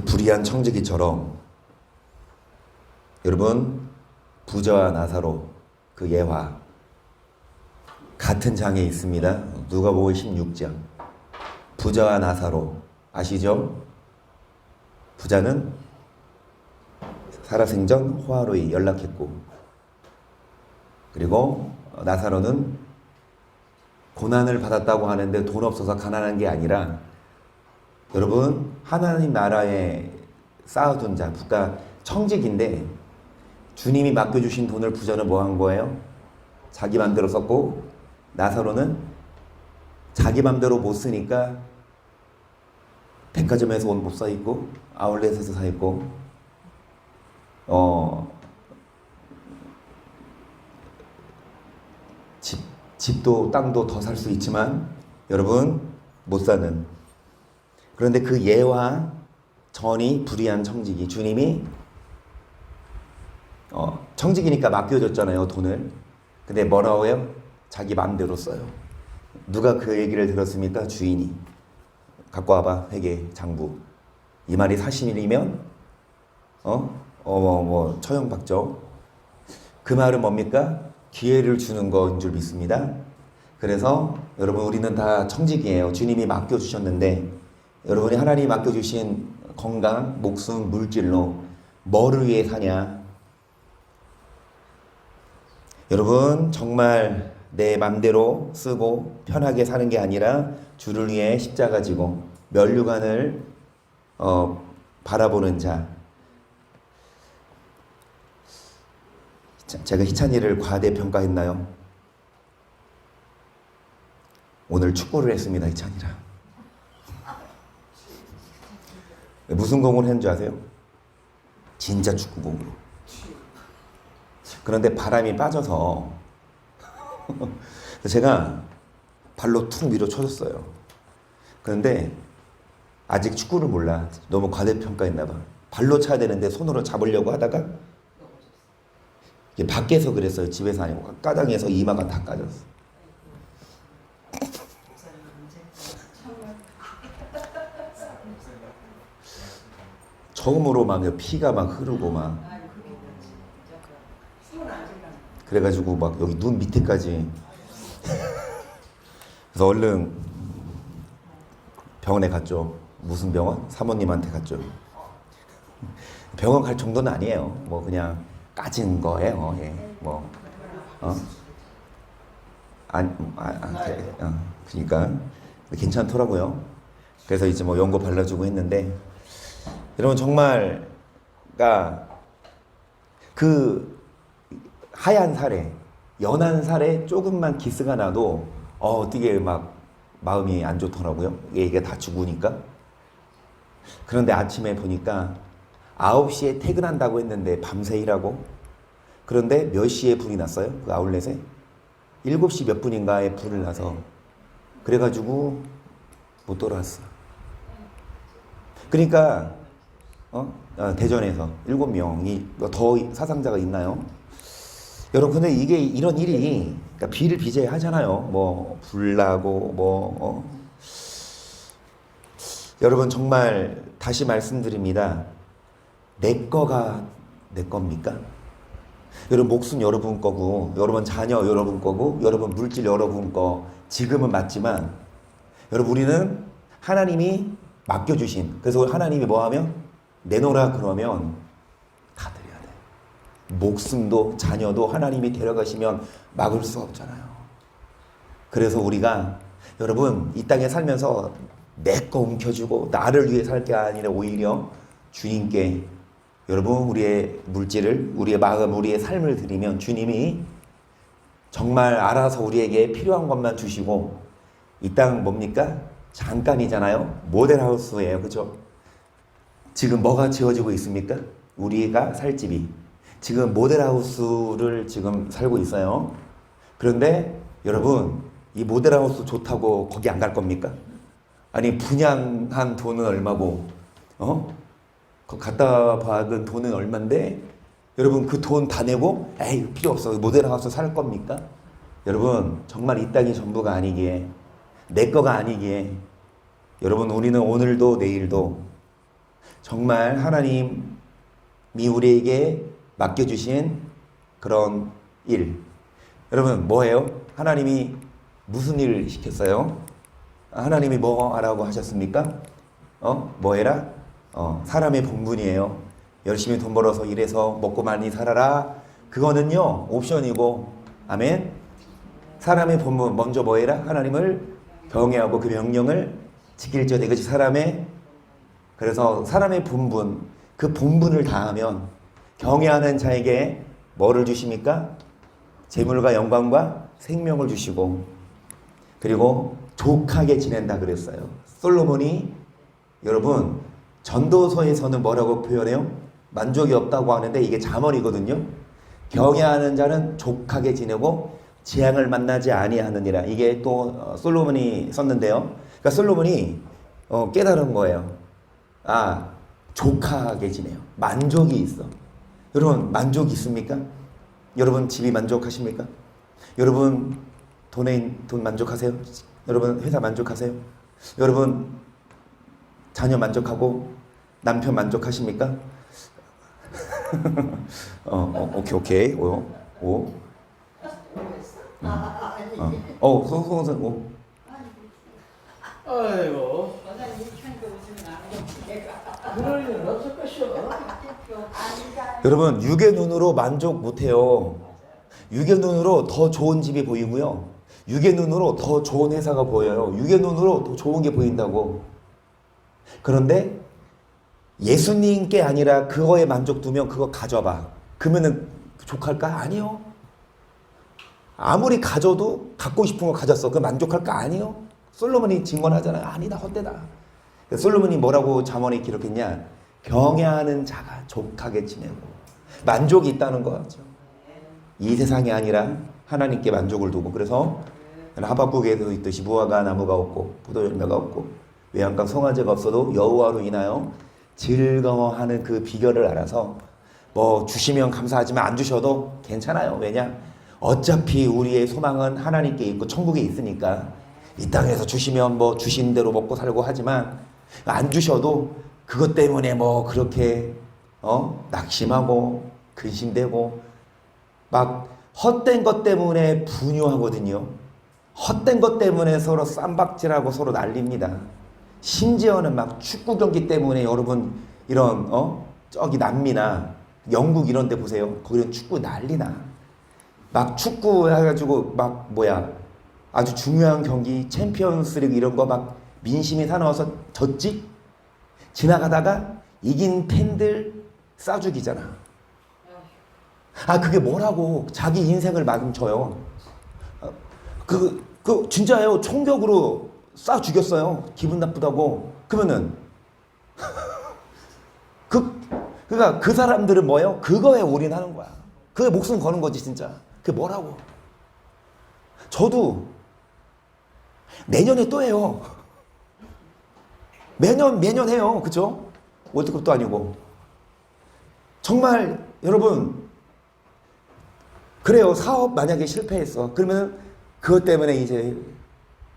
불의한 청지기처럼 여러분 부자와 나사로 그 예화 같은 장에 있습니다. 누가복음 16장. 부자와 나사로 아시죠? 부자는 살아생전 호화로이 연락했고, 그리고 나사로는 고난을 받았다고 하는데 돈 없어서 가난한 게 아니라, 여러분 하나님 나라에 쌓아둔 자, 그러니까 청직인데 주님이 맡겨주신 돈을 부자는 뭐 한 거예요? 자기 맘대로 썼고, 나사로는 자기 맘대로 못 쓰니까 백화점에서 옷 못 사 입고 아울렛에서 사 입고 집도 땅도 더 살 수 있지만 여러분 못 사는. 그런데 그 예와 전이 불의한 청지기. 주님이 청지기니까 맡겨줬잖아요, 돈을. 근데 뭐라고 해요? 자기 맘대로 써요. 누가 그 얘기를 들었습니까? 주인이. 갖고 와봐, 회계 장부. 이 말이 사실이면 처형받죠. 그 말은 뭡니까? 기회를 주는 거인 줄 믿습니다. 그래서 여러분 우리는 다 청직이에요. 주님이 맡겨주셨는데, 여러분이 하나님이 맡겨주신 건강, 목숨, 물질로 뭐를 위해 사냐? 여러분 정말 내 맘대로 쓰고 편하게 사는 게 아니라 주를 위해 십자가 지고 면류관을 바라보는 자. 제가 희찬이를 과대평가했나요? 오늘 축구를 했습니다, 희찬이랑. 무슨 공을 했는 줄 아세요? 진짜 축구공으로. 그런데 바람이 빠져서 제가 발로 툭 밀어쳐줬어요. 그런데 아직 축구를 몰라. 너무 과대평가했나 봐. 발로 차야 되는데 손으로 잡으려고 하다가 밖에서 그랬어요. 집에서 아니고 가장에서 이마가 다 까졌어. 처음으로 막 피가 막 흐르고 막 그래가지고 막 여기 눈 밑에까지. 그래서 얼른 병원에 갔죠. 무슨 병원? 사모님한테 갔죠. 병원 갈 정도는 아니에요. 뭐 그냥 까진 거예요. 예. 그러니까 괜찮더라고요. 그래서 이제 뭐 연고 발라주고 했는데, 여러분 정말 그 하얀 살에, 연한 살에 조금만 기스가 나도 어떻게 막 마음이 안 좋더라고요. 이게 다 죽으니까. 그런데 아침에 보니까 9시에 퇴근한다고 했는데 밤새 일하고, 그런데 몇 시에 불이 났어요? 그 아울렛에 7시 몇 분인가에 불을 나서, 그래가지고 못 돌아왔어. 그러니까 대전에서 7명이 더 사상자가 있나요? 여러분 근데 이게 이런 일이 그러니까 비를 빚어야 하잖아요. 뭐 불나고 여러분 정말 다시 말씀드립니다. 내 거가 내 겁니까? 여러분 목숨 여러분 거고, 여러분 자녀 여러분 거고, 여러분 물질 여러분 거 지금은 맞지만, 여러분 우리는 하나님이 맡겨주신, 그래서 하나님이 뭐하면 내놓으라 그러면 다 드려야 돼. 목숨도 자녀도 하나님이 데려가시면 막을 수 없잖아요. 그래서 우리가 여러분 이 땅에 살면서 내 거 움켜주고 나를 위해 살 게 아니라 오히려 주님께 여러분 우리의 물질을, 우리의 마음, 우리의 삶을 드리면 주님이 정말 알아서 우리에게 필요한 것만 주시고, 이 땅 뭡니까? 잠깐이잖아요. 모델하우스예요. 그죠? 지금 뭐가 지어지고 있습니까? 우리가 살 집이 지금 모델하우스를 지금 살고 있어요. 그런데 여러분 이 모델하우스 좋다고 거기 안 갈 겁니까? 아니 분양한 돈은 얼마고 그 갖다 받은 돈은 얼만데 여러분 그 돈 다 내고 에이 필요 없어 모델하우스 살 겁니까? 여러분 정말 이 땅이 전부가 아니기에, 내 거가 아니기에, 여러분 우리는 오늘도 내일도 정말 하나님이 우리에게 맡겨주신 그런 일. 여러분 뭐예요? 하나님이 무슨 일을 시켰어요? 하나님이 뭐 하라고 하셨습니까? 뭐 해라? 사람의 본분이에요. 열심히 돈 벌어서 일해서 먹고 많이 살아라. 그거는요 옵션이고, 아멘. 사람의 본분 먼저 뭐 해라? 하나님을 경외하고 그 명령을 지킬지어다. 이것이 사람의, 그래서 사람의 본분, 그 본분을 다하면 경외하는 자에게 뭐를 주십니까? 재물과 영광과 생명을 주시고, 그리고 족하게 지낸다 그랬어요. 솔로몬이, 여러분 전도서에서는 뭐라고 표현해요? 만족이 없다고 하는데 이게 잠언이거든요. 경외하는 자는 족하게 지내고 재앙을 만나지 아니하느니라. 이게 또 솔로몬이 썼는데요. 그러니까 솔로몬이 깨달은 거예요. 족하게 지내요. 만족이 있어. 여러분 만족이 있습니까? 여러분 집이 만족하십니까? 여러분 돈 만족하세요? 여러분 회사 만족하세요? 여러분 자녀 만족하고 남편 만족하십니까? 오케이. 아이고. 그럴 일은 없을 것이오. 여러분 육의 눈으로 만족 못해요. 육의 눈으로 더 좋은 집이 보이고요. 육의 눈으로 더 좋은 회사가 보여요. 육의 눈으로 더 좋은 게 보인다고. 그런데 예수님께 아니라 그거에 만족 두면 그거 가져봐. 그러면은 족할까? 아니요. 아무리 가져도 갖고 싶은 거 가졌어. 그 만족할까? 아니요. 솔로몬이 증언하잖아요. 아니다, 헛되다. 솔로몬이 뭐라고 잠언에 기록했냐? 경외하는 자가 족하게 지내고 만족이 있다는 거죠. 이 세상이 아니라 하나님께 만족을 두고. 그래서 하박국에도 있듯이 무화과 나무가 없고 포도 열매가 없고 외양간 송아지가 없어도 여호와로 인하여 즐거워하는 그 비결을 알아서 뭐 주시면 감사하지만 안 주셔도 괜찮아요. 왜냐? 어차피 우리의 소망은 하나님께 있고 천국에 있으니까 이 땅에서 주시면 뭐 주신 대로 먹고 살고 하지만 안 주셔도 그것 때문에 뭐 그렇게 낙심하고 근심되고 막 헛된 것 때문에 분유하거든요. 헛된 것 때문에 서로 쌈박질하고 서로 난립니다. 심지어는 막 축구 경기 때문에 여러분 이런 저기 남미나 영국 이런 데 보세요. 거기는 축구 난리나. 막 축구 해가지고 막 아주 중요한 경기 챔피언스리그 이런 거 막 민심이 사나워서 졌지? 지나가다가 이긴 팬들 싸죽이잖아. 그게 뭐라고 자기 인생을 망쳐요. 진짜예요. 총격으로 쏴 죽였어요. 기분 나쁘다고. 그러면은 그러니까 그 사람들은 뭐예요? 그거에 올인하는 거야. 그게 목숨 거는 거지 진짜. 그게 뭐라고? 저도 내년에 또 해요. 매년 해요. 그죠? 월드컵도 아니고. 정말 여러분 그래요. 사업 만약에 실패했어. 그러면 그것 때문에 이제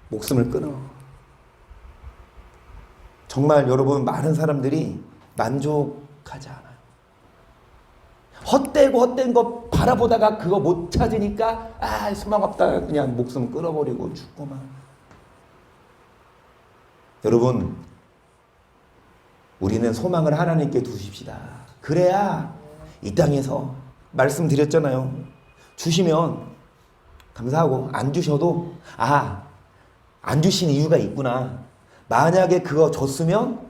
목숨을 끊어. 정말 여러분 많은 사람들이 만족하지 않아요. 헛된 거 바라보다가 그거 못 찾으니까 소망 없다. 그냥 목숨 끊어버리고 죽고만. 여러분 우리는 소망을 하나님께 두십시다. 그래야 이 땅에서 말씀드렸잖아요. 주시면 감사하고 안 주셔도 안 주신 이유가 있구나. 만약에 그거 줬으면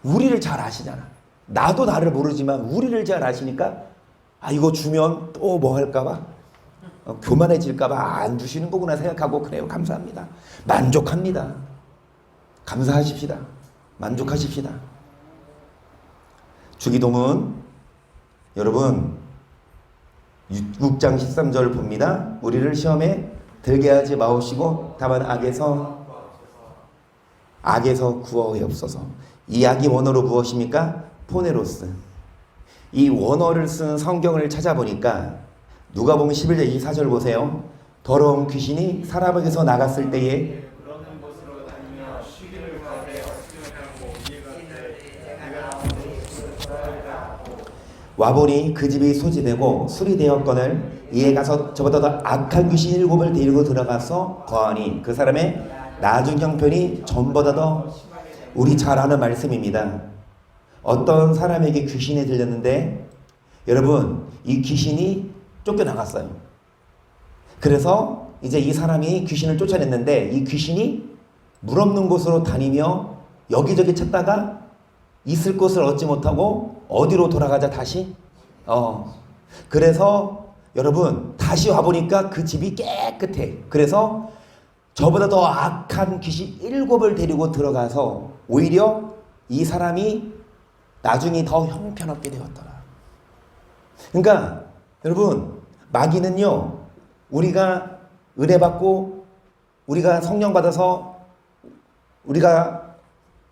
우리를 잘 아시잖아. 나도 나를 모르지만 우리를 잘 아시니까 이거 주면 또 뭐 할까봐 교만해질까봐 안 주시는 거구나 생각하고 그래요. 감사합니다. 만족합니다. 감사하십시다. 만족하십시다. 주기도문 여러분 6장 13절 봅니다. 우리를 시험에 들게 하지 마옵시고 다만 악에서 구하옵소서. 이 악이 원어로 무엇입니까? 포네로스. 이 원어를 쓴 성경을 찾아보니까 누가복음 11장 24절 보세요. 더러운 귀신이 사람에게서 나갔을 때에 와보니 그 집이 소지되고 수리되었거늘 이에 가서 저보다 더 악한 귀신 7을 데리고 들어가서 거하니 그 사람의 나중 형편이 전보다 더 우리 잘 아는 말씀입니다. 어떤 사람에게 귀신이 들렸는데 여러분 이 귀신이 쫓겨나갔어요. 그래서 이제 이 사람이 귀신을 쫓아냈는데 이 귀신이 물 없는 곳으로 다니며 여기저기 찾다가 있을 곳을 얻지 못하고 어디로 돌아가자 다시? 그래서 여러분 다시 와보니까 그 집이 깨끗해. 그래서 저보다 더 악한 귀신 7을 데리고 들어가서 오히려 이 사람이 나중에 더 형편없게 되었더라. 그러니까 여러분 마귀는요 우리가 은혜 받고 우리가 성령 받아서 우리가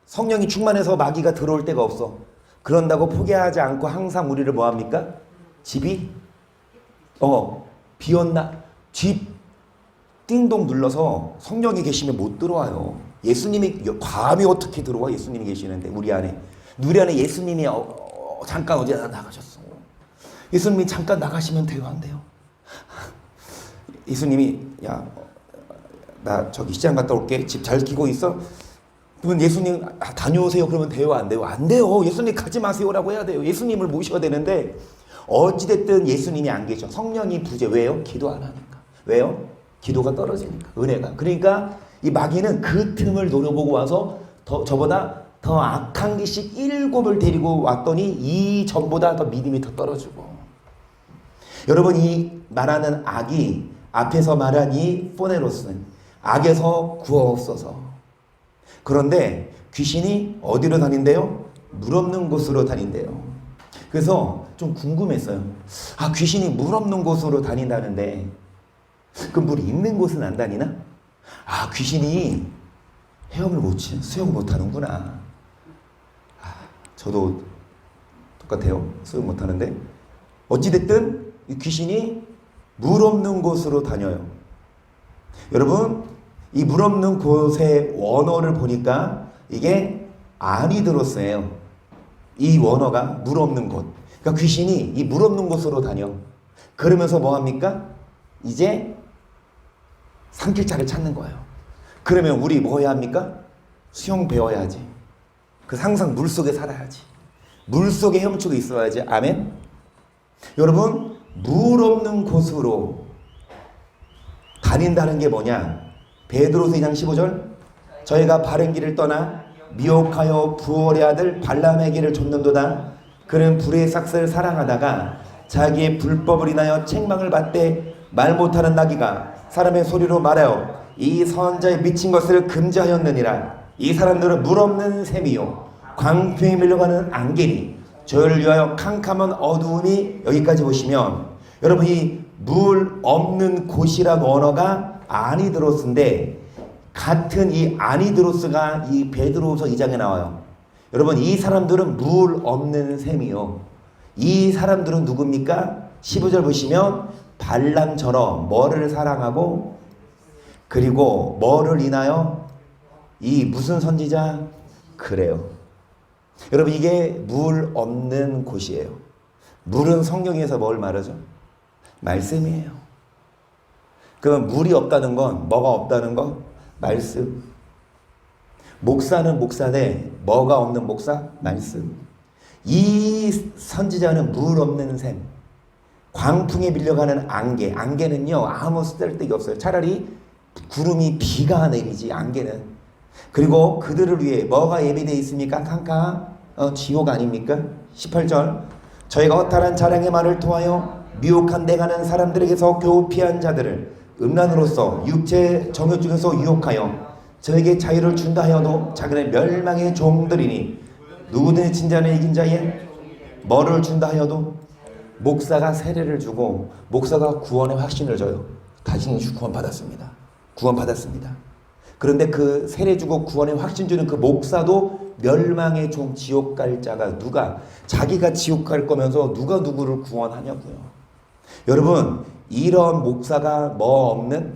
성령이 충만해서 마귀가 들어올 데가 없어. 그런다고 포기하지 않고 항상 우리를 뭐합니까? 집이 비었나? 집 띵동 눌러서 성령이 계시면 못 들어와요. 예수님이 감히 어떻게 들어와? 예수님이 계시는데 우리 안에 예수님이 잠깐 어디 나가셨어. 예수님이 잠깐 나가시면 돼요, 안 돼요? 예수님이 나 저기 시장 갔다 올게. 집 잘 키고 있어? 그러면 예수님 다녀오세요. 그러면 돼요, 안 돼요? 안 돼요. 예수님 가지 마세요라고 해야 돼요. 예수님을 모셔야 되는데 어찌됐든 예수님이 안 계셔. 성령이 부재. 왜요? 기도 안 하니까. 왜요? 기도가 떨어지니까. 은혜가. 그러니까 이 마귀는 그 틈을 노려보고 와서 저보다 더 악한 귀신 7을 데리고 왔더니 이 전보다 더 믿음이 더 떨어지고. 여러분 이 말하는 악이 앞에서 말한 이 포네로스는 악에서 구하옵소서. 그런데 귀신이 어디로 다닌대요? 물 없는 곳으로 다닌대요. 그래서 좀 궁금했어요. 귀신이 물 없는 곳으로 다닌다는데 그 물 있는 곳은 안 다니나? 귀신이 헤엄을 못 치는, 수영을 못 하는구나. 저도 똑같아요. 수영 못 하는데. 어찌됐든 이 귀신이 물 없는 곳으로 다녀요. 여러분 이 물 없는 곳의 원어를 보니까 이게 아니드로스예요. 이 원어가 물 없는 곳. 그러니까 귀신이 이 물 없는 곳으로 다녀. 그러면서 뭐 합니까? 이제 산길자를 찾는 거예요. 그러면 우리 뭐 해야 합니까? 수영 배워야지. 항상 물속에 살아야지. 물속에 헤엄치고 있어야지. 아멘? 여러분 물 없는 곳으로 다닌다는 게 뭐냐? 베드로서 2장 15절 저희가 바른 길을 떠나 미혹하여 부올의 아들 발람에게를 줬는도다. 그는 불의 삭스를 사랑하다가 자기의 불법을 인하여 책망을 받되 말 못하는 나귀가 사람의 소리로 말하여 이 선자의 미친 것을 금지하였느니라. 이 사람들은 물 없는 샘이요 광풍에 밀려가는 안개니 저희를 위하여 캄캄한 어두움이. 여기까지 보시면 여러분 이 물 없는 곳이라는 언어가 아니드로스인데 같은 이 아니드로스가 이 베드로서 2장에 나와요. 여러분 이 사람들은 물 없는 셈이요. 이 사람들은 누굽니까? 15절 보시면 발람처럼 뭐를 사랑하고 그리고 뭐를 인하여 이 무슨 선지자? 그래요. 여러분 이게 물 없는 곳이에요. 물은 성경에서 뭘 말하죠? 말씀이에요. 그럼 물이 없다는 건 뭐가 없다는 거? 말씀. 목사는 목사인데 뭐가 없는 목사? 말씀. 이 선지자는 물 없는 샘. 광풍에 밀려가는 안개. 안개는요 아무 쓸데가 없어요. 차라리 구름이 비가 내리지 안개는. 그리고 그들을 위해 뭐가 예비되어 있습니까? 캄캄 지옥 아닙니까? 18절 저희가 허탈한 자랑의 말을 통하여 미혹한 내가는 사람들에게서 겨우 피한 자들을 음란으로서 육체 정욕 중에서 유혹하여 저에게 자유를 준다 하여도 자기는 멸망의 종들이니 누구든지 진자는 이긴 자에 뭐를 준다 하여도 목사가 세례를 주고 목사가 구원의 확신을 줘요. 당신이 구원받았습니다. 구원받았습니다. 그런데 그 세례 주고 구원의 확신 주는 그 목사도 멸망의 종 지옥 갈 자가 누가 자기가 지옥 갈 거면서 누가 누구를 구원하냐고요. 여러분 이런 목사가 뭐 없는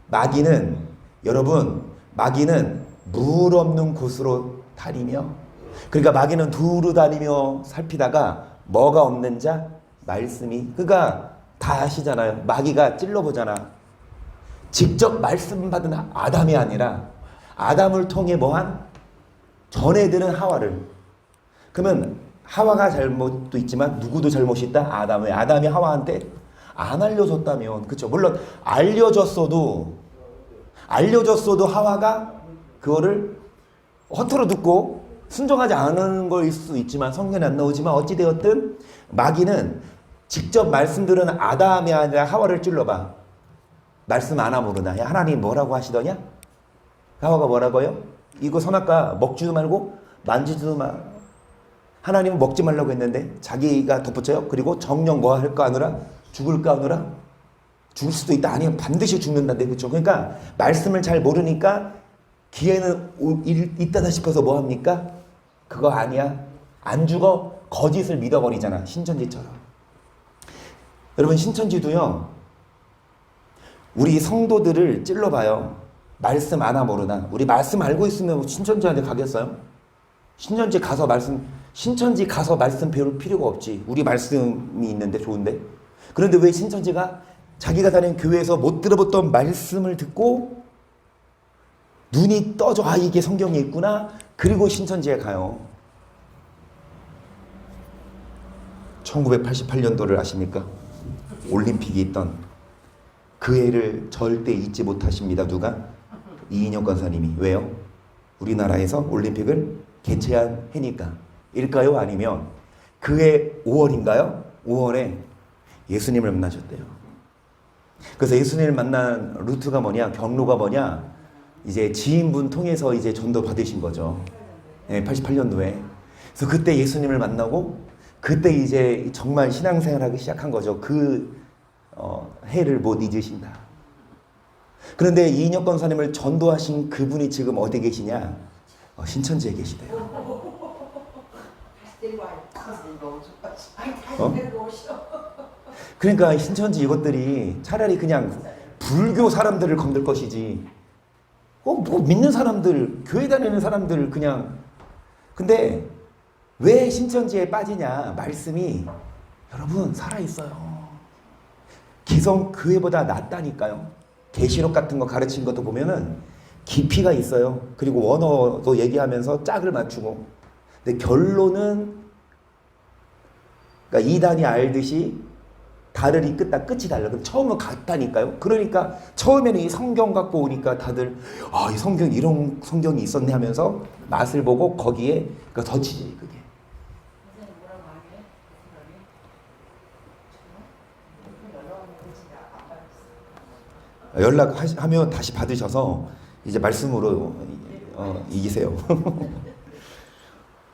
마귀는 여러분 마귀는 물 없는 곳으로 다니며 그러니까 마귀는 두루 다니며 살피다가 뭐가 없는 자? 말씀이. 그러니까 다 아시잖아요. 마귀가 찔러보잖아. 직접 말씀 받은 아담이 아니라 아담을 통해 뭐한? 전해드는 하와를. 그러면 하와가 잘못도 있지만 누구도 잘못이 있다? 아담. 왜? 아담이 하와한테 안 알려줬다면. 그렇죠. 물론 알려줬어도 하와가 그거를 허투루 듣고 순종하지 않은 거일 수 있지만 성경에 안 나오지만 어찌되었든 마귀는 직접 말씀들은 아담이 아니라 하와를 찔러봐. 말씀 안 하모르나. 야, 하나님 뭐라고 하시더냐? 하와가 뭐라고요? 이거 선악과 먹지도 말고 만지지도 마. 하나님은 먹지 말라고 했는데 자기가 덧붙여요. 그리고 정령 뭐 할까 하느라 죽을까 하느라 죽을 수도 있다. 아니면 반드시 죽는다는데. 그렇죠. 그러니까 말씀을 잘 모르니까 기회는 있다다 싶어서 뭐 합니까? 그거 아니야. 안 죽어. 거짓을 믿어버리잖아. 신천지처럼. 여러분 신천지도요. 우리 성도들을 찔러봐요. 말씀 아나 모르나. 우리 말씀 알고 있으면 신천지한테 가겠어요? 신천지 가서 말씀 배울 필요가 없지. 우리 말씀이 있는데 좋은데. 그런데 왜 신천지가 자기가 다니는 교회에서 못 들어봤던 말씀을 듣고 눈이 떠져. 아, 이게 성경에 있구나. 그리고 신천지에 가요. 1988년도를 아십니까? 올림픽이 있던 그 해를 절대 잊지 못하십니다. 누가? 이인영 권사님이. 왜요? 우리나라에서 올림픽을 개최한 해니까. 일까요? 아니면 그해 5월인가요? 5월에 예수님을 만나셨대요. 그래서 예수님을 만난 루트가 뭐냐? 경로가 뭐냐? 이제 지인분 통해서 이제 전도 받으신 거죠. 네, 88년도에. 그래서 그때 예수님을 만나고 그때 이제 정말 신앙생활하기 시작한 거죠. 그 해를 못 잊으신다. 그런데 이인혁 권사님을 전도하신 그분이 지금 어디 계시냐? 신천지에 계시대요. 어? 그러니까 신천지 이것들이 차라리 그냥 불교 사람들을 건들 것이지. 뭐 믿는 사람들, 교회 다니는 사람들 그냥. 근데 왜 신천지에 빠지냐? 말씀이 여러분 살아있어요. 기성 교회보다 낫다니까요. 계시록 같은 거 가르친 것도 보면은 깊이가 있어요. 그리고 원어도 얘기하면서 짝을 맞추고. 근데 결론은 그러니까 이단이 알듯이 달을 이끌다 끝이 달라. 그럼 처음은 같다니까요. 그러니까 처음에는 이 성경 갖고 오니까 다들 아, 이 성경 이런 성경이 있었네 하면서 맛을 보고 거기에 그러니까 덧치지 그게. 연락하면 다시 받으셔서 이제 말씀으로 이기세요.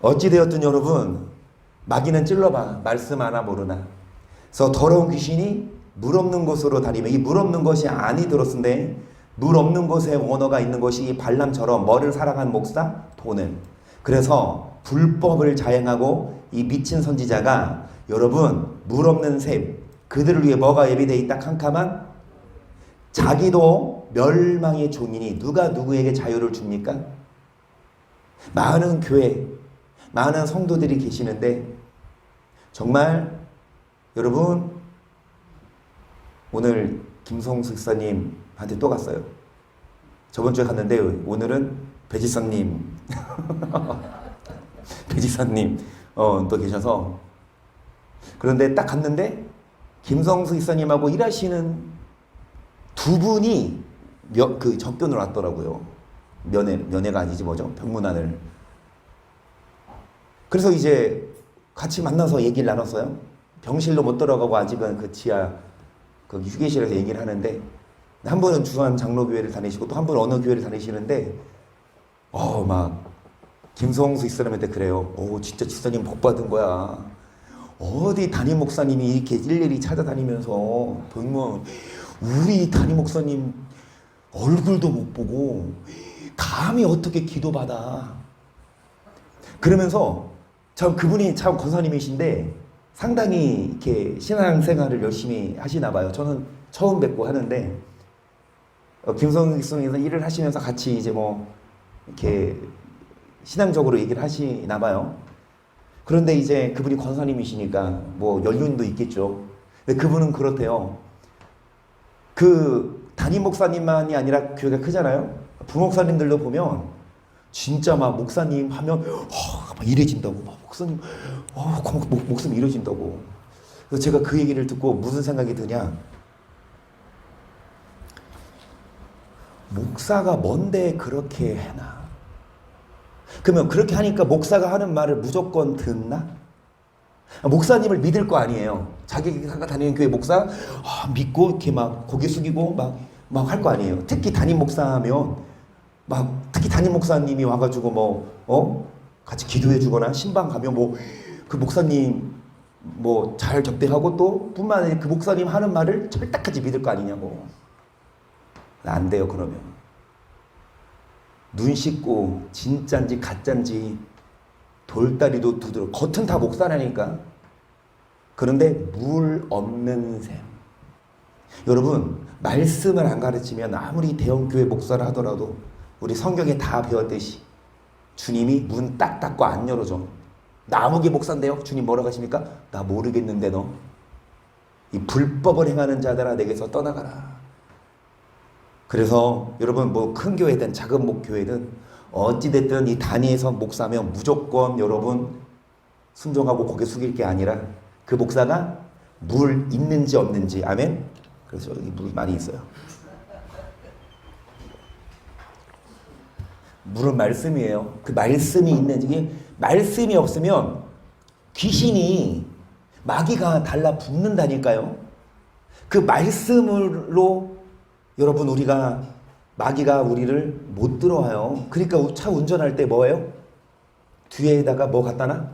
어찌되었든 여러분 마귀는 찔러봐. 말씀 하나 모르나. 그래서 더러운 귀신이 물 없는 곳으로 다니며 이 물 없는 것이 아니 들었는데 물 없는 곳에 원어가 있는 것이 발람처럼 뭐를 사랑한 목사? 돈을. 그래서 불법을 자행하고 이 미친 선지자가 여러분 물 없는 샘 그들을 위해 뭐가 예비되어 있다 캄캄한 자기도 멸망의 종이니 누가 누구에게 자유를 줍니까? 많은 교회 많은 성도들이 계시는데 정말 여러분 오늘 김성수 집사님한테 또 갔어요. 저번 주에 갔는데 오늘은 배지사님 배지사님 또 계셔서 그런데 딱 갔는데 김성수 집사님하고 일하시는 두 분이 그 접견을 왔더라고요. 면회가 아니지 뭐죠? 병문안을. 그래서 이제 같이 만나서 얘기를 나눴어요. 병실로 못 들어가고 아직은 그 지하 그 휴게실에서 얘기를 하는데 한 분은 주한 장로교회를 다니시고 또 한 분은 어느 교회를 다니시는데 막 김성수 집사님한테 그래요. 진짜 집사님 복 받은 거야. 어디 담임 목사님이 이렇게 일일이 찾아다니면서 병문 우리 담임 목사님 얼굴도 못 보고 감히 어떻게 기도받아. 그러면서 참 그분이 참 권사님이신데 상당히 이렇게 신앙생활을 열심히 하시나 봐요. 저는 처음 뵙고 하는데 김성수에서 일을 하시면서 같이 이제 뭐 이렇게 신앙적으로 얘기를 하시나 봐요. 그런데 이제 그분이 권사님이시니까 뭐 연륜도 있겠죠. 근데 그분은 그렇대요. 그 담임 목사님만이 아니라 교회가 크잖아요. 부목사님들도 보면 진짜 막 목사님 하면 막 이래진다고. 막 목사님 목사님 이래진다고. 그래서 제가 그 얘기를 듣고 무슨 생각이 드냐. 목사가 뭔데 그렇게 해나? 그러면 그렇게 하니까 목사가 하는 말을 무조건 듣나? 목사님을 믿을 거 아니에요. 자기가 다니는 교회 목사 믿고 이렇게 막 고개 숙이고 막 할 거 아니에요. 특히 담임 목사하면 특히 담임 목사님이 와가지고 같이 기도해주거나 신방 가면 그 목사님 잘 접대하고 또 뿐만 아니라 그 목사님 하는 말을 철딱하지 믿을 거 아니냐고. 안 돼요. 그러면 눈 씻고 진짠지 가짠지 돌다리도 두드려. 겉은 다 목사라니까. 그런데 물 없는 셈. 여러분, 말씀을 안 가르치면 아무리 대형교회 목사를 하더라도 우리 성경에 다 배웠듯이 주님이 문 딱 닫고 안 열어줘. 나 아무개 목사인데요. 주님 뭐라고 하십니까? 나 모르겠는데 너. 이 불법을 행하는 자들아 내게서 떠나가라. 그래서 여러분 큰 교회든 작은 목교회든 어찌됐든 이 단위에서 목사면 무조건 여러분 순종하고 고개 숙일 게 아니라 그 목사가 물 있는지 없는지. 아멘. 그래서 여기 물 많이 있어요. 물은 말씀이에요. 그 말씀이 있는지. 말씀이 없으면 귀신이 마귀가 달라붙는다니까요. 그 말씀으로 여러분 우리가 마귀가 우리를 못 들어와요. 그러니까 차 운전할 때 뭐예요? 뒤에다가 뭐 갖다 놔?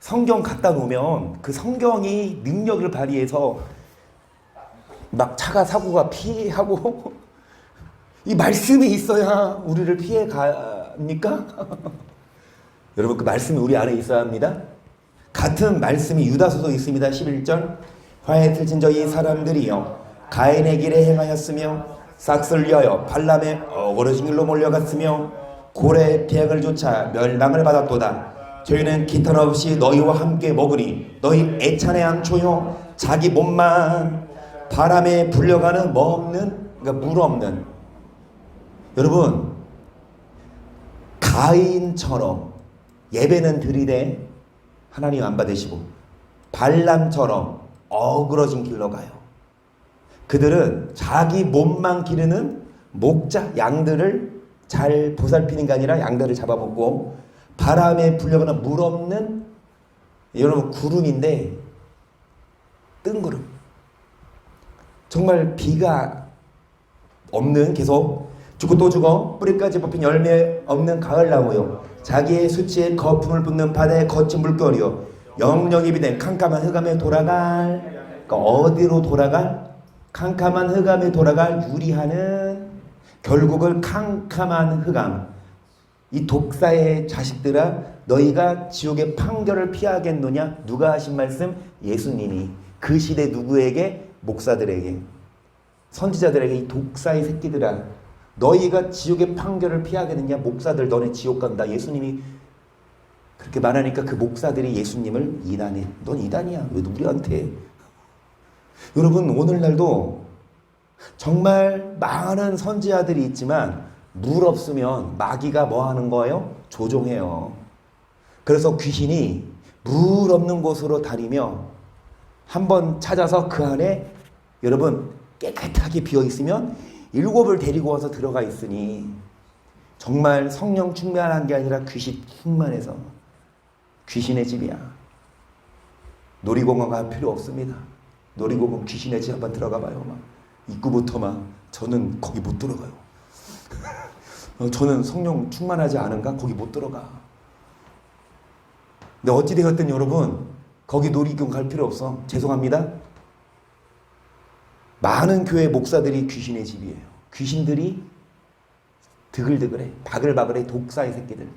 성경 갖다 놓으면 그 성경이 능력을 발휘해서 막 차가 사고가 피하고 이 말씀이 있어야 우리를 피해 갑니까? 여러분 그 말씀이 우리 안에 있어야 합니다. 같은 말씀이 유다서도 있습니다. 11절 화에 틀진 저희 사람들이요 가인의 길에 행하였으며 싹을 여여 발람의 어그러진 길로 몰려갔으며 고래의 계획을 쫓아 멸망을 받았도다. 저희는 기탄 없이 너희와 함께 먹으니 너희 애찬의 조요 자기 몸만 바람에 불려가는 그러니까 물 없는. 여러분 가인처럼 예배는 드리되 하나님 안 받으시고 발람처럼 어그러진 길로 가요. 그들은 자기 몸만 기르는 목자 양들을 잘 보살피는 게 아니라 양들을 잡아먹고 바람에 불려가는 물 없는 여러분 구름인데 뜬구름. 정말 비가 없는 계속 죽고 또 죽어 뿌리까지 뽑힌 열매 없는 가을나무요 자기의 수치에 거품을 붓는 바다의 거친 물결이요 영영입이 된 캄캄한 흑암에 돌아갈. 그러니까 어디로 돌아갈? 캄캄한 흑암에 돌아갈 유리하는 결국은 캄캄한 흑암. 이 독사의 자식들아 너희가 지옥의 판결을 피하겠느냐? 누가 하신 말씀? 예수님이. 그 시대 누구에게? 목사들에게, 선지자들에게. 이 독사의 새끼들아 너희가 지옥의 판결을 피하겠느냐? 목사들 너네 지옥 간다. 예수님이 그렇게 말하니까 그 목사들이 예수님을 이단해. 넌 이단이야. 왜 우리한테. 여러분 오늘날도 정말 많은 선지자들이 있지만 물 없으면 마귀가 뭐 하는 거예요? 조종해요. 그래서 귀신이 물 없는 곳으로 다니며 한번 찾아서 그 안에 여러분 깨끗하게 비어 있으면 7을 데리고 와서 들어가 있으니 정말 성령 충만한 게 아니라 귀신 충만해서 귀신의 집이야. 놀이공원 갈 필요 없습니다. 놀이공원 귀신의 집 한번 들어가 봐요. 막 입구부터 막 저는 거기 못 들어가요. 저는 성령 충만하지 않은가? 거기 못 들어가. 근데 어찌되었든 여러분 거기 놀이공원 갈 필요 없어. 죄송합니다. 많은 교회 목사들이 귀신의 집이에요. 귀신들이 드글드글해. 바글바글해. 독사의 새끼들.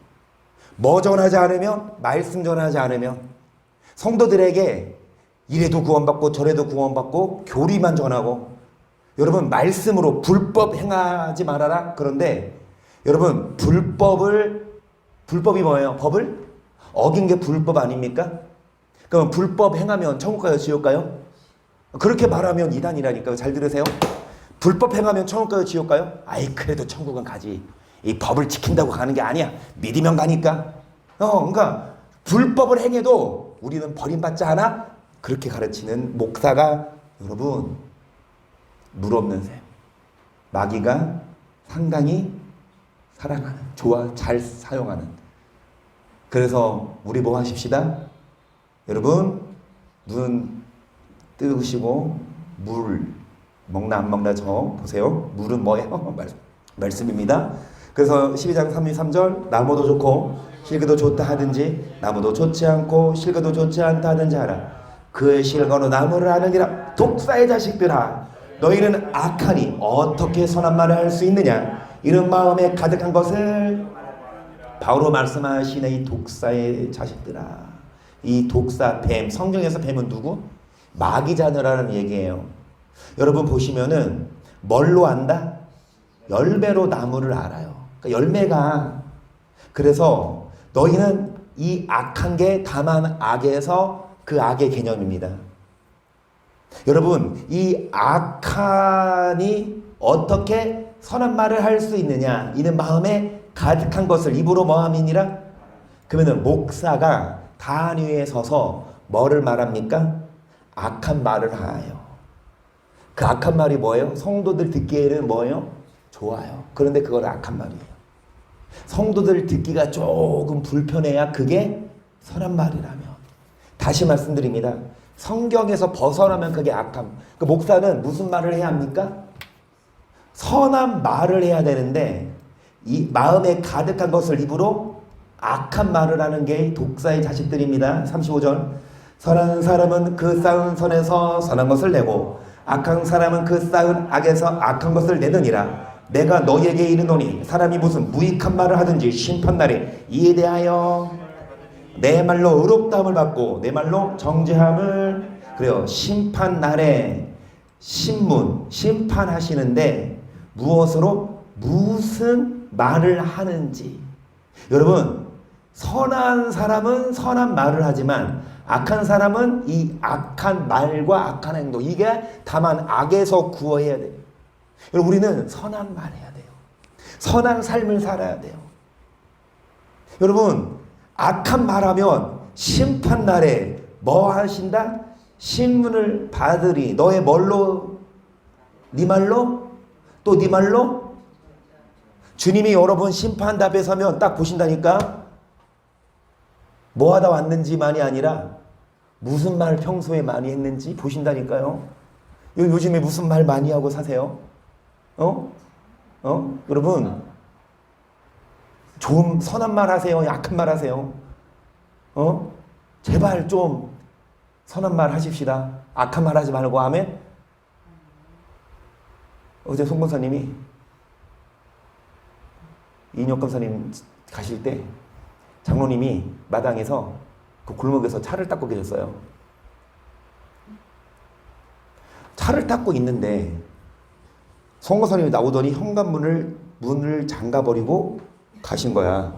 뭐 전하지 않으면, 말씀 전하지 않으면 성도들에게 이래도 구원받고 저래도 구원받고 교리만 전하고. 여러분 말씀으로 불법 행하지 말아라. 그런데 여러분 불법이 뭐예요? 법을 어긴 게 불법 아닙니까? 그럼 불법 행하면 천국 가요, 지옥 가요? 그렇게 말하면 이단이라니까요. 잘 들으세요. 불법 행하면 천국 가요, 지옥 가요? 아이, 그래도 천국은 가지. 이 법을 지킨다고 가는 게 아니야. 믿으면 가니까. 그러니까 불법을 행해도 우리는 버림받지 않아? 그렇게 가르치는 목사가 여러분 물 없는 샘. 마귀가 상당히 사랑하는, 잘 사용하는. 그래서 우리 뭐 하십시다? 여러분 눈 뜨시고 물 먹나 안 먹나 저 보세요. 물은 뭐예요? 말씀입니다. 그래서 12장 33절 나무도 좋고 실과도 좋다 하든지 나무도 좋지 않고 실과도 좋지 않다 하든지 하라. 그의 실과로 나무를 아느니라. 독사의 자식들아, 너희는 악하니 어떻게 선한 말을 할 수 있느냐? 이런 마음에 가득한 것을 바로 말씀하시네. 이 독사의 자식들아. 이 독사, 뱀, 성경에서 뱀은 누구? 마귀자녀라는 얘기예요. 여러분 보시면은 뭘로 안다? 열매로 나무를 알아요. 그러니까 열매가. 그래서 너희는 이 악한 게 다만 악에서 그 악의 개념입니다. 여러분 이 악한이 어떻게 선한 말을 할 수 있느냐? 이는 마음에 가득한 것을 입으로 뭐함이니라? 그러면은 목사가 단 위에 서서 뭐를 말합니까? 악한 말을 하요. 그 악한 말이 뭐예요? 성도들 듣기에는 뭐예요? 좋아요. 그런데 그건 악한 말이에요. 성도들 듣기가 조금 불편해야 그게 선한 말이라면. 다시 말씀드립니다. 성경에서 벗어나면 그게 악함. 그 목사는 무슨 말을 해야 합니까? 선한 말을 해야 되는데 이 마음에 가득한 것을 입으로 악한 말을 하는 게 독사의 자식들입니다. 35절. 선한 사람은 그 쌓은 선에서 선한 것을 내고 악한 사람은 그 쌓은 악에서 악한 것을 내느니라. 내가 너희에게 이르노니 사람이 무슨 무익한 말을 하든지 심판날에 이에 대하여 내 말로 의롭다함을 받고 내 말로 정죄함을, 그래요, 심판날에 심판하시는데 무엇으로? 무슨 말을 하는지. 여러분 선한 사람은 선한 말을 하지만 악한 사람은 이 악한 말과 악한 행동, 이게 다만 악에서 구워야 돼요. 여러분 우리는 선한 말 해야 돼요. 선한 삶을 살아야 돼요. 여러분 악한 말하면 심판날에 뭐 하신다? 신문을 받으리. 너의 뭘로? 네 말로? 또 네 말로? 주님이 여러분 심판 답에 서면 딱 보신다니까. 뭐 하다 왔는지만이 아니라 무슨 말 평소에 많이 했는지 보신다니까요. 요즘에 무슨 말 많이 하고 사세요? 여러분 좀 선한 말 하세요? 약한 말 하세요? 제발 좀 선한 말 하십시다. 악한 말 하지 말고. 아멘. 어제 송 권사님이 이인혁 권사님 가실 때 장로님이 마당에서 그 골목에서 차를 닦고 계셨어요. 차를 닦고 있는데 송 권사님이 나오더니 현관문을 잠가버리고 가신 거야.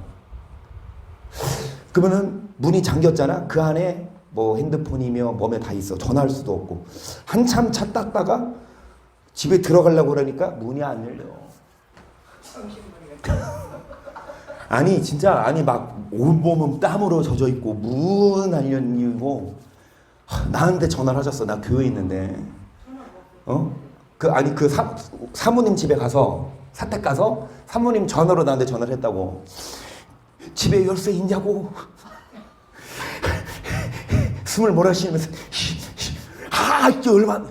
그러면은 문이 잠겼잖아. 그 안에 뭐 핸드폰이며 뭐며 다 있어. 전화할 수도 없고. 한참 차 닦다가 집에 들어가려고 그러니까 문이 안 열려. 아니 진짜, 아니 막 온몸은 땀으로 젖어 있고 문 안 열리고 나한테 전화를 하셨어. 나 교회에 있는데. 사모님 집에 가서 사택 가서 사모님 전화로 나한테 전화를 했다고. 집에 열쇠 있냐고. 숨을 몰아쉬면서 이게 얼마나.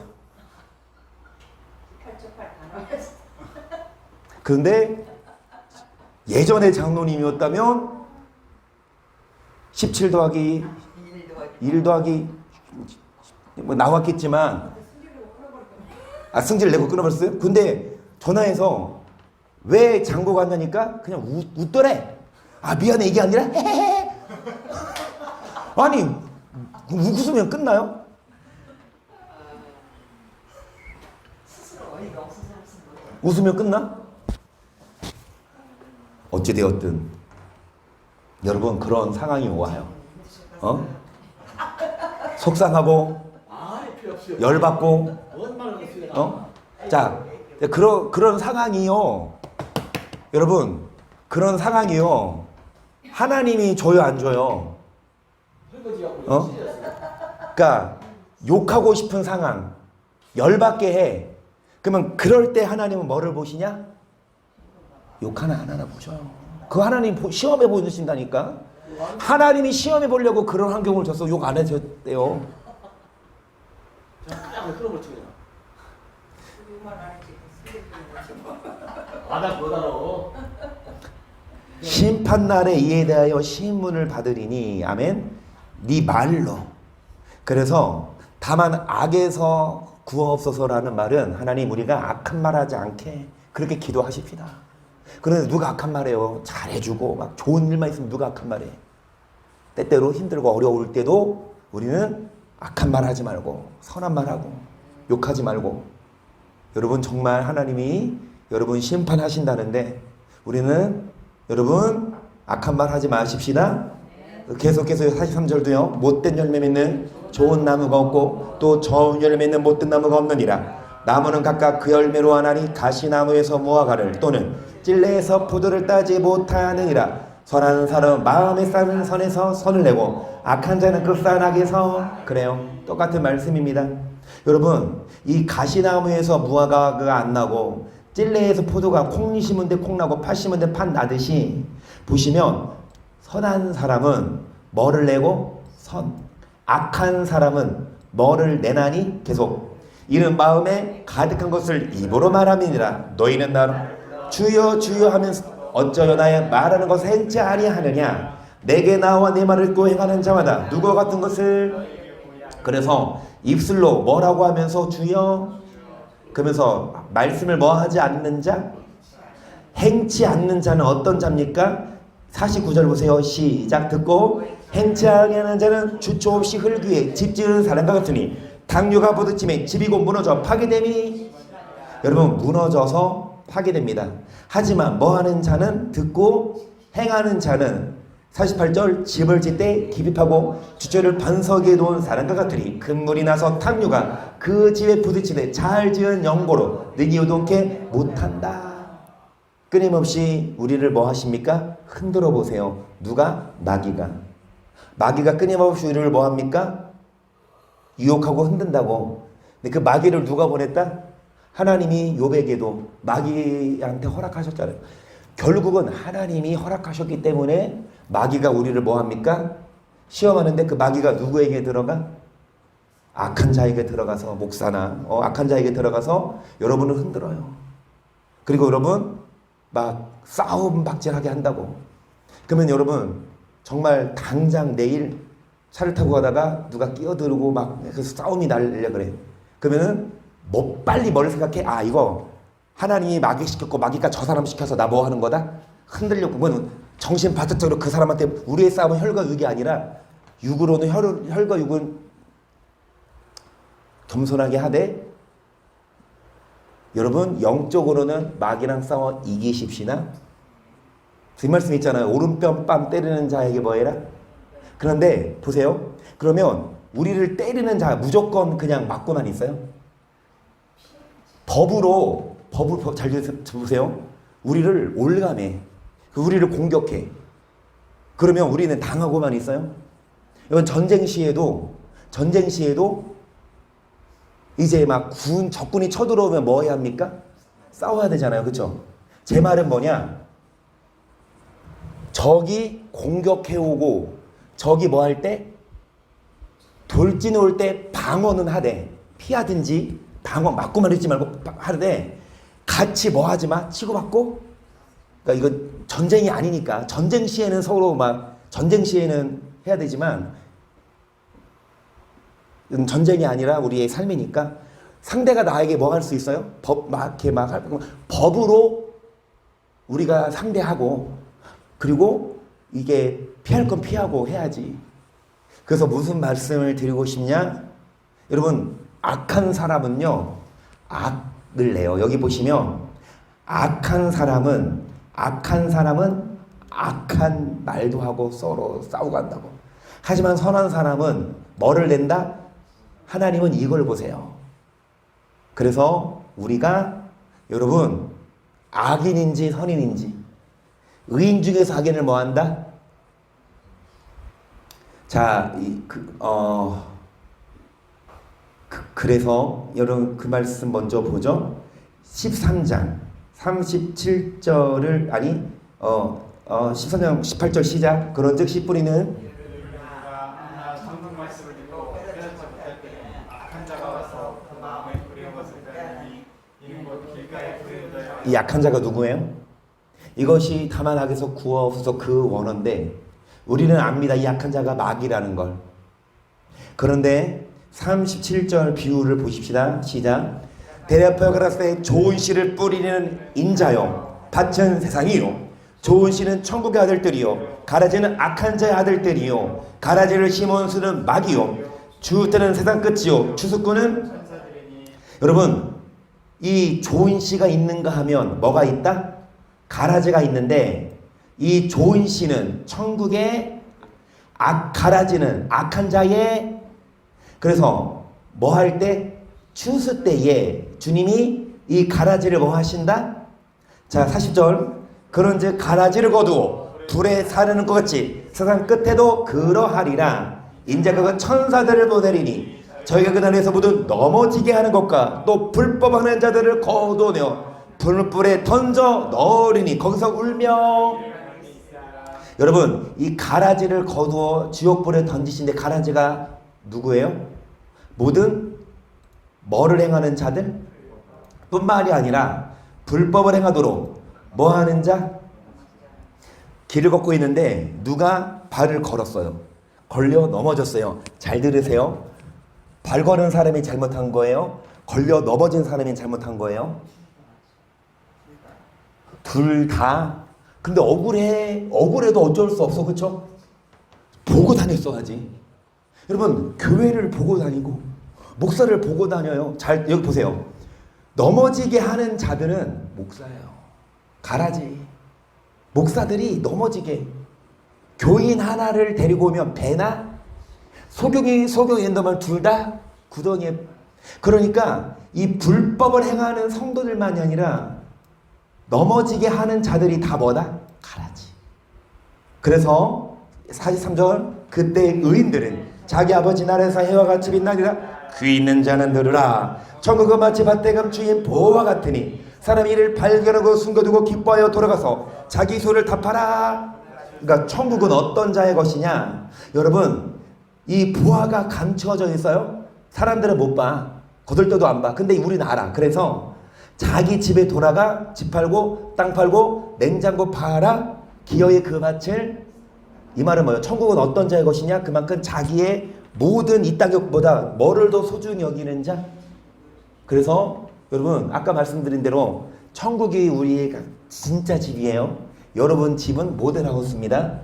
그런데 예전에 장로님이었다면 17 더하기 1 더하기 뭐 나왔겠지만 승질 내고 끊어버렸어요. 근데 전화해서 왜 장고 간다니까 그냥 웃더래. 미안해 이게 아니라 헤헤헤. 아니 웃으면 끝나요? 웃으면 끝나? 어찌되었든 여러분 그런 상황이 와요. 속상하고 아이 필요 없어요. 열받고 뭔 말을 했어요? 자, 그런 상황이요. 여러분, 그런 상황이요. 하나님이 줘요, 안 줘요? 그러니까 욕하고 싶은 상황, 열받게 해. 그러면 그럴 때 하나님은 뭐를 보시냐? 욕 하나 보셔요. 그 하나님 시험해 보신다니까. 하나님이 시험해 보려고 그런 환경을 줬어. 욕 안 해줬대요. 그런 걸 쳐요. 아나 못 알아. 심판날에 이에 대하여 시문을 받으리니 아멘. 네 말로. 그래서 다만 악에서 구하옵소서라는 말은 하나님 우리가 악한 말 하지 않게 그렇게 기도하십시다. 그런데 누가 악한 말해요? 잘해주고 막 좋은 일만 있으면 누가 악한 말해? 때때로 힘들고 어려울 때도 우리는 악한 말 하지 말고 선한 말 하고 욕하지 말고. 여러분 정말 하나님이 여러분 심판하신다는데 우리는 여러분 악한 말 하지 마십시다. 계속해서 43절도요. 못된 열매 맺는 좋은 나무가 없고 또 좋은 열매 맺는 못된 나무가 없느니라. 나무는 각각 그 열매로 하나니 가시나무에서 무화과를 또는 찔레에서 포도를 따지 못하느니라. 선한 사람은 마음에 쌓은 선에서 선을 내고 악한 자는 그 쌓은 악에서. 그래요. 똑같은 말씀입니다. 여러분 이 가시나무에서 무화과가 안 나고 찔레에서 포도가 콩 심은 데 콩 나고 팥 심은 데 팥 나듯이 보시면 선한 사람은 뭐를 내고 선, 악한 사람은 뭐를 내나니 계속 이는 마음에 가득한 것을 입으로 말함이니라. 너희는 나로 주여 주여 하면서 어쩌여 나의 말하는 것을 행치 아니하느냐. 내게 나와 내 말을 또 행하는 자마다 누구와 같은 것을. 그래서 입술로 뭐라고 하면서 주여 그러면서 말씀을 뭐 하지 않는 자, 행치 않는 자는 어떤 자입니까? 49절 보세요. 시작. 듣고 행치 아니하는 자는 주초 없이 흙 위에 집 지은 사람과 같으니 당류가 부딪힘에 집이 곧 무너져 파괴됨이. 여러분 무너져서 파괴됩니다. 하지만 뭐 하는 자는 듣고 행하는 자는 48절 집을 짓되 깊이 파고 주초를 반석에 놓은 사람과 같으니 큰 물이 나서 탕류가 그 집에 부딪히되 잘 지은 영고로 능히 요동케 못한다. 끊임없이 우리를 뭐 하십니까? 흔들어 보세요. 누가? 마귀가 끊임없이 우리를 뭐 합니까? 유혹하고 흔든다고. 근데 그 마귀를 누가 보냈다? 하나님이 욥에게도 마귀한테 허락하셨잖아요. 결국은 하나님이 허락하셨기 때문에 마귀가 우리를 뭐 합니까? 시험하는데 그 마귀가 누구에게 들어가? 악한 자에게 들어가서 목사나 악한 자에게 들어가서 여러분을 흔들어요. 그리고 여러분 막 싸움 박질하게 한다고. 그러면 여러분 정말 당장 내일 차를 타고 가다가 누가 끼어들고 막 그래서 싸움이 날려 그래. 그러면은 뭐 빨리 뭘 생각해? 아 이거 하나님이 마귀 시켰고 마귀가 저 사람 시켜서 나 뭐 하는 거다? 흔들려고. 그건 정신 바짝적으로 그 사람한테 우리의 싸움은 혈과 육이 아니라 육으로는 혈과 육은 겸손하게 하되 여러분 영적으로는 마귀랑 싸워 이기십시나. 그 말씀 있잖아요. 오른뺨 뺨 때리는 자에게 뭐해라. 그런데 보세요. 그러면 우리를 때리는 자 무조건 그냥 맞고만 있어요? 법을 잘 보세요. 우리를 올감해. 우리를 공격해. 그러면 우리는 당하고만 있어요? 이건 전쟁 시에도 이제 막 적군이 쳐들어오면 뭐 해야 합니까? 싸워야 되잖아요. 그렇죠? 제 말은 뭐냐? 적이 공격해오고 적이 뭐 할 때? 돌진해 올 때 방어는 하되 피하든지 방어 맞고만 있지 말고 하되 같이 뭐 하지 마? 치고받고? 그러니까 이건 전쟁이 아니니까 전쟁 시에는 서로 막 전쟁 시에는 해야 되지만 전쟁이 아니라 우리의 삶이니까 상대가 나에게 뭐 할 수 있어요? 법으로 우리가 상대하고 그리고 이게 피할 건 피하고 해야지. 그래서 무슨 말씀을 드리고 싶냐? 여러분 악한 사람은요 악을 내요. 여기 보시면 악한 사람은 악한 말도 하고 서로 싸우고 한다고. 하지만 선한 사람은 뭐를 낸다? 하나님은 이걸 보세요. 그래서 우리가 여러분 악인인지 선인인지 의인 중에서 악인을 뭐한다? 자, 그래서 여러분 그 말씀 먼저 보죠. 13장 37절을 13장 18절 시작. 그런즉 씨 뿌리는 성경 말씀을 듣고 깨닫지 못할 때 악한 자가 와서 그 마음에 뿌리는 것을 빼앗으니 이는 곧 길가에 뿌리는 자여. 이 약한 자가 누구예요? 이것이 다만 악에서 구하옵소서 그 원어인데 우리는 압니다. 이 약한 자가 마귀라는 걸. 그런데 37절 비유를 보십시다. 시작. 대려포 가라사대 좋은 씨를 뿌리는 인자요 밭은 세상이요 좋은 씨는 천국의 아들들이요 가라지는 악한 자의 아들들이요 가라지를 심은 수는 마귀요 주때는 세상 끝이요 추수꾼은 여러분 이 좋은 씨가 있는가 하면 뭐가 있다? 가라지가 있는데 이 좋은 씨는 천국의 가라지는 악한 자의 그래서 뭐 할 때? 추수 때에 주님이 이 가라지를 뭐 하신다? 자 40절 그런즉 가라지를 거두어 불에 사르는 것 같이 세상 끝에도 그러하리라. 인자 그가 천사들을 보내리니 저희가 그날에서 모두 넘어지게 하는 것과 또 불법하는 자들을 거두어내어 불불에 던져 넣으리니 거기서 울며 여러분 이 가라지를 거두어 지옥불에 던지신데 가라지가 누구예요? 모든 뭐를 행하는 자들? 뿐만이 아니라 불법을 행하도록 뭐 하는 자? 길을 걷고 있는데 누가 발을 걸었어요. 걸려 넘어졌어요. 잘 들으세요. 발 걸은 사람이 잘못한 거예요? 걸려 넘어진 사람이 잘못한 거예요? 둘 다. 근데 억울해도 어쩔 수 없어. 그쵸? 보고 다녔어야지. 여러분 교회를 보고 다니고 목사를 보고 다녀요. 잘 여기 보세요. 넘어지게 하는 자들은 목사예요. 가라지. 목사들이 넘어지게 교인 하나를 데리고 오면 배나 소경이 엔더만 둘 다 구덩이에. 그러니까 이 불법을 행하는 성도들만이 아니라 넘어지게 하는 자들이 다 뭐다? 가라지. 그래서 43절 그때 의인들은 자기 아버지 나라에서 해와 같이 빛나리라. 귀 있는 자는 들으라. 천국은 마치 밭에 감추인 보와 같으니 사람이 이를 발견하고 숨겨두고 기뻐하여 돌아가서 자기 소를 다 팔아. 그러니까 천국은 어떤 자의 것이냐? 여러분 이 보화가 감추어져 있어요. 사람들은 못 봐. 거들떠도 안 봐. 근데 우리는 알아. 그래서 자기 집에 돌아가 집 팔고 땅 팔고 냉장고 팔아 기어이 그 밭을. 이 말은 뭐예요? 천국은 어떤 자의 것이냐? 그만큼 자기의 모든 이 땅보다 뭐를 더 소중히 여기는 자. 그래서 여러분 아까 말씀드린 대로 천국이 우리의 진짜 집이에요. 여러분 집은 모델하우스입니다.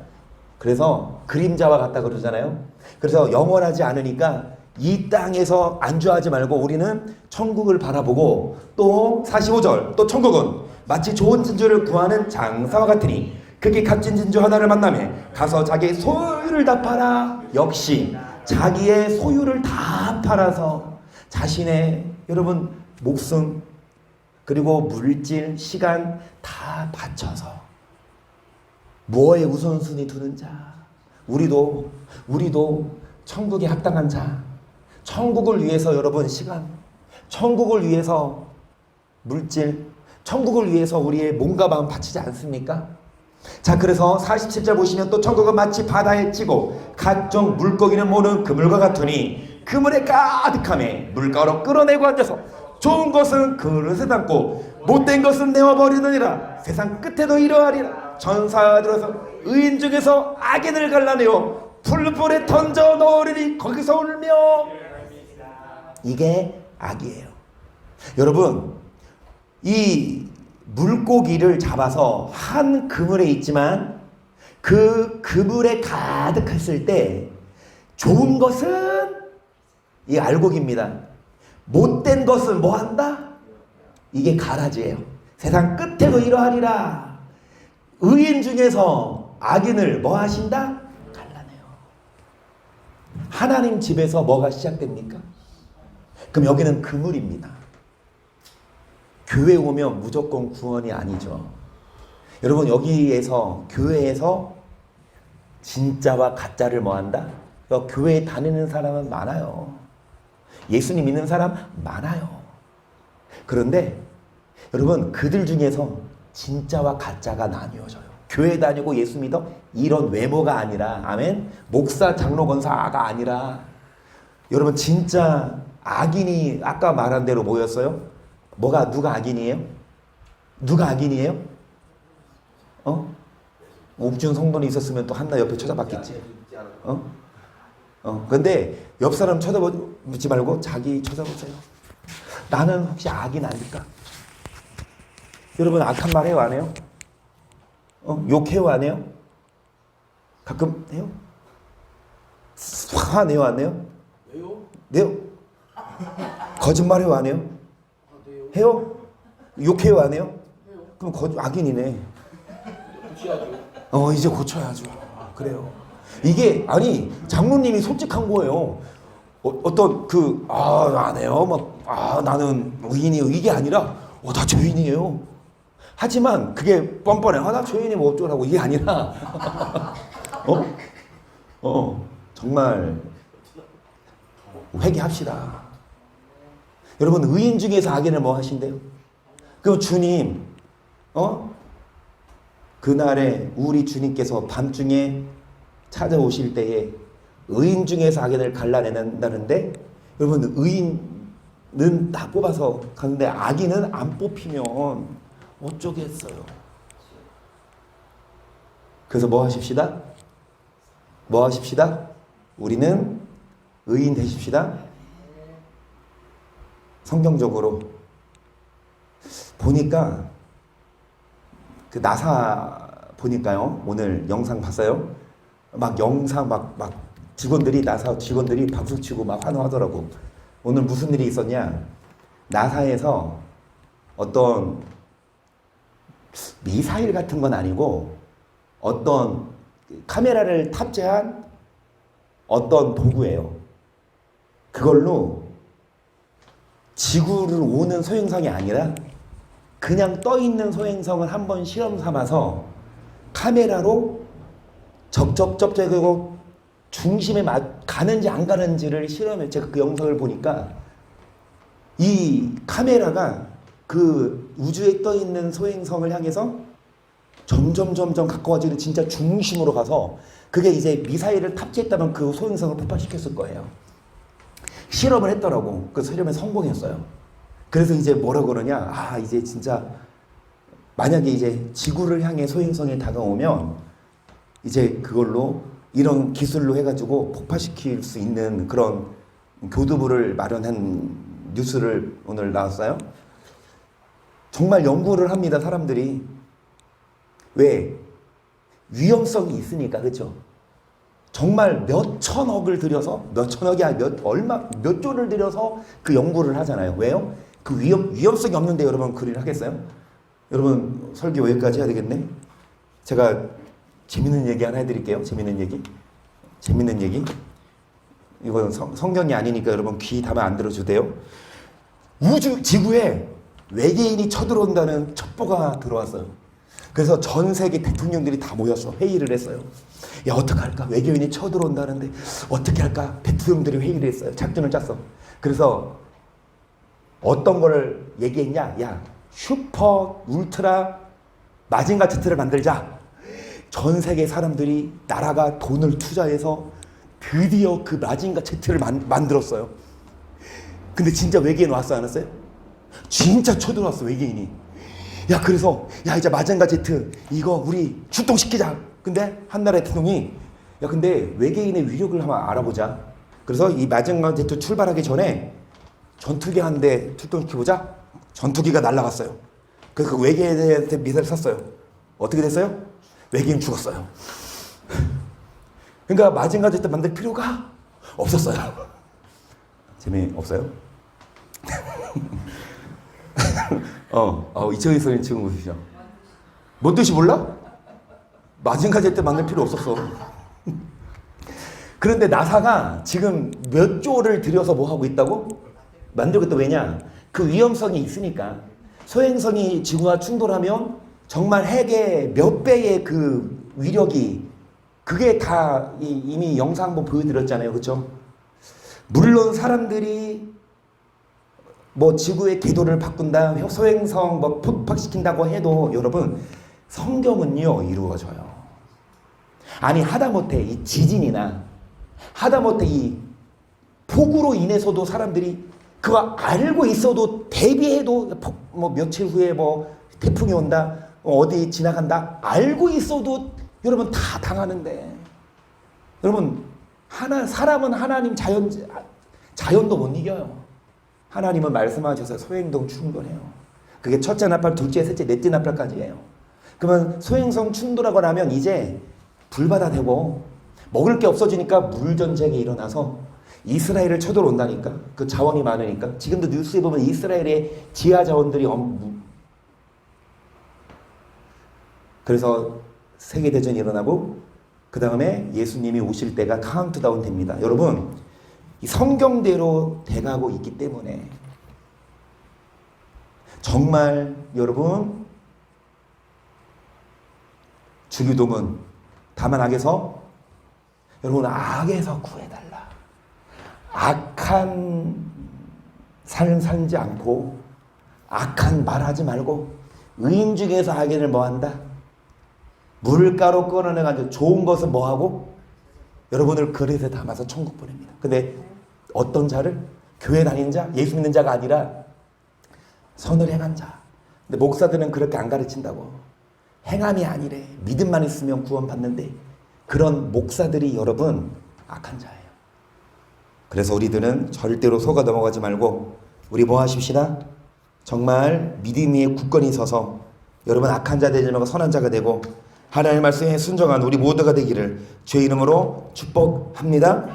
그래서 그림자와 같다 그러잖아요. 그래서 영원하지 않으니까 이 땅에서 안주하지 말고 우리는 천국을 바라보고 또 45절 또 천국은 마치 좋은 진주를 구하는 장사와 같으니 그게 값진 진주 하나를 만나며 가서 자기의 소유를 다 팔아. 역시 자기의 소유를 다 팔아서 자신의 여러분 목숨 그리고 물질 시간 다 바쳐서 무엇에 우선순위 두는 자. 우리도 천국에 합당한 자. 천국을 위해서 여러분 시간, 천국을 위해서 물질, 천국을 위해서 우리의 몸과 마음 바치지 않습니까? 자 그래서 47절 보시면 또 천국은 마치 바다에 찌고 각종 물고기는 모는 그물과 같으니 그물에 가득함에 물가로 끌어내고 앉아서 좋은 것은 그릇에 담고 못된 것은 내어버리느니라. 세상 끝에도 이러하리라. 전사들어서 의인 중에서 악인을 갈라내어 풀불에 던져 넣으리니 거기서 울며. 이게 악이에요. 여러분 이 물고기를 잡아서 한 그물에 있지만 그 그물에 가득했을 때 좋은 것은 이 알곡입니다. 못된 것은 뭐 한다? 이게 가라지예요. 세상 끝에도 이러하리라. 의인 중에서 악인을 뭐 하신다? 갈라내요. 하나님 집에서 뭐가 시작됩니까? 그럼 여기는 그물입니다. 교회 오면 무조건 구원이 아니죠. 여러분 여기에서 교회에서 진짜와 가짜를 뭐한다? 교회에 다니는 사람은 많아요. 예수님 믿는 사람 많아요. 그런데 여러분 그들 중에서 진짜와 가짜가 나뉘어져요. 교회 다니고 예수 믿어? 이런 외모가 아니라 아멘? 목사 장로 권사가 아니라 여러분 진짜 악인이 아까 말한 대로 뭐였어요? 누가 악인이에요? 누가 악인이에요? 옥준 성도는 있었으면 또 한나 옆에 쳐다봤겠지. 근데 옆 사람 쳐다보지 말고 자기 쳐다보세요. 나는 혹시 악인 아닐까? 여러분 악한 말 해요 안 해요? 욕해요 안 해요? 가끔 해요? 화내요 안 해요? 왜요? 내요? 거짓말해요 안 해요? 네요. 해요? 욕해요 안 해요? 왜요? 그럼 악인이네. 고쳐야죠. 이제 고쳐야죠. 그래요. 이게 아니 장로님이 솔직한 거예요. 어떤 안 해요. 나는 의인이에요. 이게 아니라 나 죄인이에요. 하지만 그게 뻔뻔해. 나 죄인이 뭐 어쩌라고 이게 아니라 정말 회개합시다. 여러분 의인 중에서 악인을 뭐 하신대요? 그럼 주님 그날에 우리 주님께서 밤중에 찾아오실 때에 의인 중에서 악인을 갈라낸다는데 여러분 의인은 다 뽑아서 가는데 악인은 안 뽑히면 어쩌겠어요. 그래서 뭐 하십시다? 뭐 하십시다? 우리는 의인 되십시다. 성경적으로 보니까 그 나사 보니까요. 오늘 영상 봤어요? 막 영상 막 나사 직원들이 박수치고 막 환호하더라고. 오늘 무슨 일이 있었냐? 나사에서 어떤 미사일 같은 건 아니고 어떤 카메라를 탑재한 어떤 도구예요. 그걸로 지구를 오는 소행성이 아니라 그냥 떠 있는 소행성을 한번 실험 삼아서 카메라로 적적적적하고 중심에 가는지 안 가는지를 실험해. 제가 그 영상을 보니까 이 카메라가 그 우주에 떠 있는 소행성을 향해서 점점 가까워지는 진짜 중심으로 가서 그게 이제 미사일을 탑재했다면 그 소행성을 폭발시켰을 거예요. 실험을 했더라고. 그 실험에 성공했어요. 그래서 이제 뭐라 그러냐? 이제 진짜 만약에 이제 지구를 향해 소행성이 다가오면 이제 그걸로 이런 기술로 해가지고 폭파시킬 수 있는 그런 교두부를 마련한 뉴스를 오늘 나왔어요. 정말 연구를 합니다, 사람들이. 왜? 위험성이 있으니까, 그렇죠? 정말 몇 천억을 들여서 몇 조를 들여서 그 연구를 하잖아요. 왜요? 그 위험성이 없는데 여러분 그 일을 하겠어요? 여러분 설교 여기까지 해야 되겠네. 제가 재밌는 얘기 하나 해드릴게요. 재밌는 얘기. 이건 성경이 아니니까 여러분 귀 담아 안 들어주세요. 지구에 외계인이 쳐들어온다는 첩보가 들어왔어요. 그래서 전 세계 대통령들이 다 모였어. 회의를 했어요. 야, 어떡할까? 외계인이 쳐들어온다는데 어떻게 할까? 대통령들이 회의를 했어요. 작전을 짰어. 그래서 어떤 걸 얘기했냐? 야, 슈퍼 울트라 마징가 제트를 만들자. 전 세계 사람들이 나라가 돈을 투자해서 드디어 그 마징가 제트를 만들었어요. 근데 진짜 외계인 왔어 안 왔어요? 진짜 쳐들어왔어 외계인이. 야, 그래서 야, 이제 마징가 제트 이거 우리 출동시키자. 근데 한 나라의 대통령이 야, 근데 외계인의 위력을 한번 알아보자. 그래서 이 마징가 제트 출발하기 전에 전투기 한 대 출동시켜보자. 전투기가 날아갔어요. 그래서 그 외계인한테 미사를 쐈어요. 어떻게 됐어요? 외계인 죽었어요. 그러니까 마징가 제트 만들 필요가 없었어요. 재미없어요? 이쪽에서는 지금 보시죠. 뭔 뜻이 몰라? 마징가 제트 만들 필요 없었어. 그런데 나사가 지금 몇 조를 들여서 뭐 하고 있다고? 만들고 있다. 왜냐? 그 위험성이 있으니까. 소행성이 지구와 충돌하면 정말 핵의 몇 배의 그 위력이, 그게 다 이미 영상 한번 보여드렸잖아요. 그렇죠? 물론 사람들이 뭐 지구의 궤도를 바꾼다, 소행성 뭐 폭파시킨다고 해도 여러분, 성경은요 이루어져요. 아니 하다못해 이 지진이나 하다못해 이 폭우로 인해서도 사람들이 그거 알고 있어도 대비해도 뭐 며칠 후에 뭐 태풍이 온다, 어디 지나간다 알고 있어도 여러분 다 당하는데, 여러분 사람은 하나님 자연도 못 이겨요. 하나님은 말씀하셔서 소행성 충돌해요. 그게 첫째 나팔, 둘째, 셋째, 넷째 나팔까지예요. 그러면 소행성 충돌하고 나면 이제 불바다 되고 먹을 게 없어지니까 물전쟁이 일어나서 이스라엘을 쳐들어온다니까. 그 자원이 많으니까. 지금도 뉴스에 보면 이스라엘의 지하 자원들이 그래서 세계대전이 일어나고 그 다음에 예수님이 오실 때가 카운트다운 됩니다. 여러분 이 성경대로 돼가고 있기 때문에 정말 여러분 주기도문 다만 악에서 여러분 악에서 구해달라. 악한 삶 살지 않고 악한 말하지 말고 의인 중에서 악인을 뭐한다? 물가로 끌어내가지고 좋은 것은 뭐하고? 여러분을 그릇에 담아서 천국 보냅니다. 근데 어떤 자를? 교회 다닌 자, 예수 믿는 자가 아니라 선을 행한 자. 근데 목사들은 그렇게 안 가르친다고. 행함이 아니래. 믿음만 있으면 구원받는데, 그런 목사들이 여러분 악한 자예요. 그래서 우리들은 절대로 속아 넘어가지 말고 우리 뭐 하십시다? 정말 믿음 위에 굳건히 서서 여러분 악한 자 되지 말고 선한 자가 되고 하나님의 말씀에 순종한 우리 모두가 되기를 주의 이름으로 축복합니다.